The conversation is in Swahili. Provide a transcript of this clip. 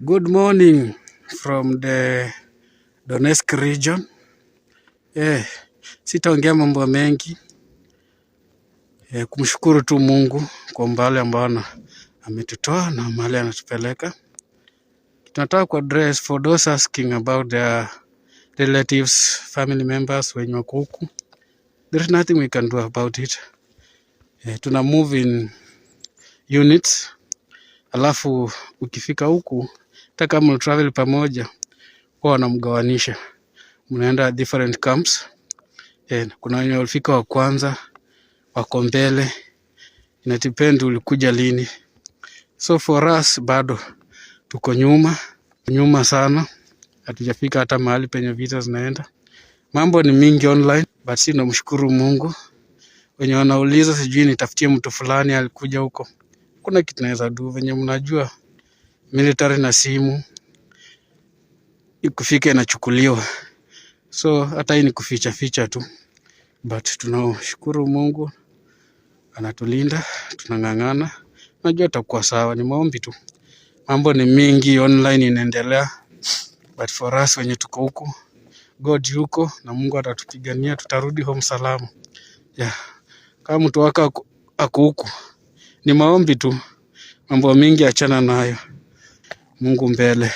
Good morning from the Donetsk region. Sitaongea mambo mengi. Kumshukuru tu Mungu kwa mbali ambao ametutoa na mahali anatupeleka. Tunataka ku address for those asking about their relatives, family members wenye wako huku. There is nothing we can do about it. Tuna move in units. Alafu ukifika huku hata kama travel pamoja kwa wanamgawanisha. Mnaenda different camps. Kuna wenye walifika wa kwanza, wako mbele. Ina depend ulikuja lini. So for us bado tuko nyuma sana. Hatujafika hata mahali penye visa zinaenda. Mambo ni mingi online, but si namshukuru Mungu. Wenye wanauliza sijui nitafutie mtu fulani alikuja huko. Kuna kitu naweza do venye mnajua military na simu ikifika inachukuliwa. So hata hii ni kuficha tu. But tunashukuru Mungu anatulinda, tunang'ang'ana. Najua tutakuwa sawa, ni maombi tu. Mambo ni mingi online inaendelea. But for us wenye tuko huku, God yuko na Mungu atatupigania, tutarudi home salama. Kama mtu wako ako huku, ni maombi tu. Mambo mingi achana nayo. Mungu mbele.